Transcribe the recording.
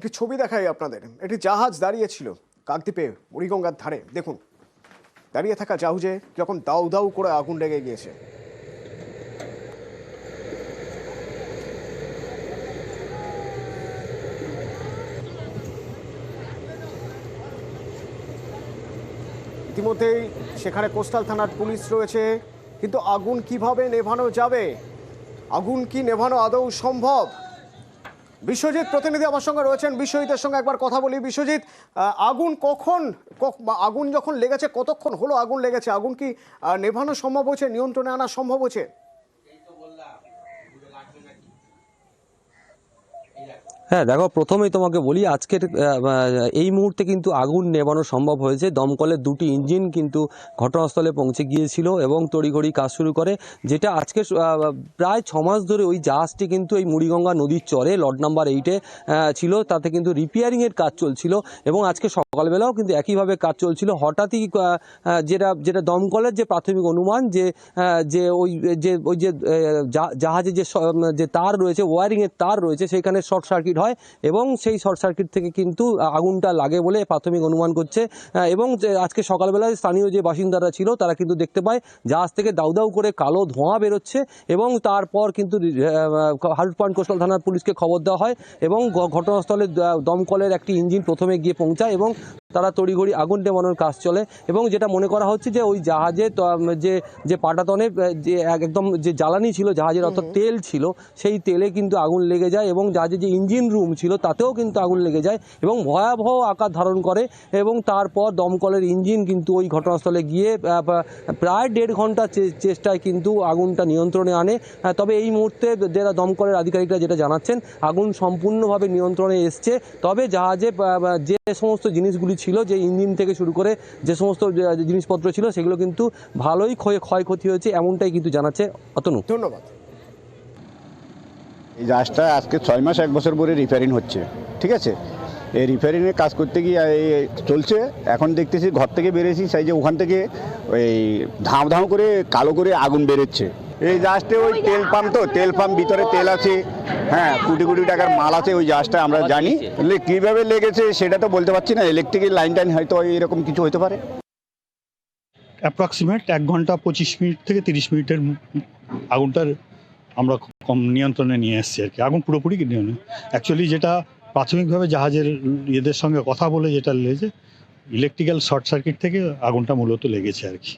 একটি ছবি দেখাই আপনাদের। একটি জাহাজ দাঁড়িয়ে ছিল কাকদ্বীপে বুড়িগঙ্গার ধারে। দেখুন, দাঁড়িয়ে থাকা জাহাজে যখন দাউ দাউ করে আগুন লেগে গিয়েছে। ইতিমধ্যেই সেখানে কোস্টাল থানার পুলিশ রয়েছে, কিন্তু আগুন কিভাবে নেভানো যাবে? আগুন কি নেভানো আদৌ সম্ভব? বিশ্বজিৎ প্রতিনিধি আমার সঙ্গে রয়েছেন। বিশ্বজিতের সঙ্গে একবার কথা বলি। বিশ্বজিৎ, আগুন আগুন যখন লেগেছে কতক্ষণ হলো আগুন লেগেছে? আগুন কি নেভানো সম্ভব হয়েছে, নিয়ন্ত্রণে আনা সম্ভব হয়েছে? হ্যাঁ দেখো, প্রথমেই তোমাকে বলি আজকের এই মুহূর্তে কিন্তু আগুন নেভানো সম্ভব হয়েছে। দমকলের দুটি ইঞ্জিন কিন্তু ঘটনাস্থলে পৌঁছে গিয়েছিল এবং তড়িঘড়ি কাজ শুরু করে, যেটা আজকে প্রায় 6 মাস ধরে ওই জাহাজটি কিন্তু এই মুড়িগঙ্গা নদীর চরে লট নাম্বার 8-এ ছিল। তাতে কিন্তু রিপেয়ারিংয়ের কাজ চলছিল এবং আজকে সকালবেলাও কিন্তু একইভাবে কাজ চলছিল। হঠাৎই যেটা দমকলের যে প্রাথমিক অনুমান যে ওই যে জাহাজে যে তার রয়েছে, ওয়ারিংয়ের তার রয়েছে, সেখানে শর্ট সার্কিট হয় এবং সেই শর্ট সার্কিট থেকে কিন্তু আগুনটা লাগে বলে প্রাথমিক অনুমান করছে। এবং আজকে সকালবেলায় স্থানীয় যে বাসিন্দারা ছিল তারা কিন্তু দেখতে পায় জাহাজ থেকে দাউ দাউ করে কালো ধোঁয়া বেরোচ্ছে এবং তারপর কিন্তু হারুট পয়েন্ট কোস্টাল থানার পুলিশকে খবর দেওয়া হয় এবং ঘটনাস্থলে দমকলের একটি ইঞ্জিন প্রথমে গিয়ে পৌঁছায় এবং তারা তড়িঘড়ি আগুন নেভানোর কাজ চলে। এবং যেটা মনে করা হচ্ছে যে ওই জাহাজে যে পাটাতনে যে একদম যে জ্বালানি ছিল জাহাজের, অর্থাৎ তেল ছিল, সেই তেলে কিন্তু আগুন লেগে যায় এবং জাহাজের যে ইঞ্জিন রুম ছিল তাতেও কিন্তু আগুন লেগে যায় এবং ভয়াবহ আকার ধারণ করে। এবং তারপর দমকলের ইঞ্জিন কিন্তু ওই ঘটনাস্থলে গিয়ে প্রায় 1.5 ঘন্টা চেষ্টায় কিন্তু আগুনটা নিয়ন্ত্রণে আনে। তবে এই মুহূর্তে যারা দমকলের আধিকারিকরা যেটা জানাচ্ছেন, আগুন সম্পূর্ণভাবে নিয়ন্ত্রণে এসছে। তবে জাহাজে যে সমস্ত জিনিসগুলি ছিল, যে ইঞ্জিন থেকে শুরু করে যে সমস্ত জিনিসপত্র ছিল, সেগুলো কিন্তু ভালোই ক্ষয়ক্ষতি হয়েছে, এমনটাই কিন্তু জানাচ্ছে অতনু। ধন্যবাদ। এই জাহাজটা আজকে 6 মাস 1 বছর পরে রিপেয়ারিং হচ্ছে, ঠিক আছে। এই রিপেয়ারিংয়ের কাজ করতে গিয়ে চলছে। এখন দেখতেছি ঘর থেকে বেরিয়েছি, সেই যে ওখান থেকে ওই ধাম ধাম করে কালো করে আগুন বেরোচ্ছে। এই জাহাজটা ওই তেল পাম্প, তো তেল পাম্প ভিতরে তেল আছে, হ্যাঁ, কোটি কোটি টাকার মাল আছে ওই জাহাজটা। আমরা জানি কীভাবে লেগেছে সেটা তো বলতে পারছি না। ইলেকট্রিকের লাইন টাইন হয়তো এরকম কিছু হতে পারে। অ্যাপ্রক্সিমেট 1 ঘন্টা 25 মিনিট থেকে 30 মিনিটের আগুনটার আমরা কম নিয়ন্ত্রণে নিয়ে এসেছি আর কি। আগুন পুরোপুরি নিয়ন্ত্রণে। অ্যাকচুয়ালি যেটা প্রাথমিকভাবে জাহাজের ইয়েদের সঙ্গে কথা বলে যেটা লেগেছে, ইলেকট্রিক্যাল শর্ট সার্কিট থেকে আগুনটা মূলত লেগেছে আর কি।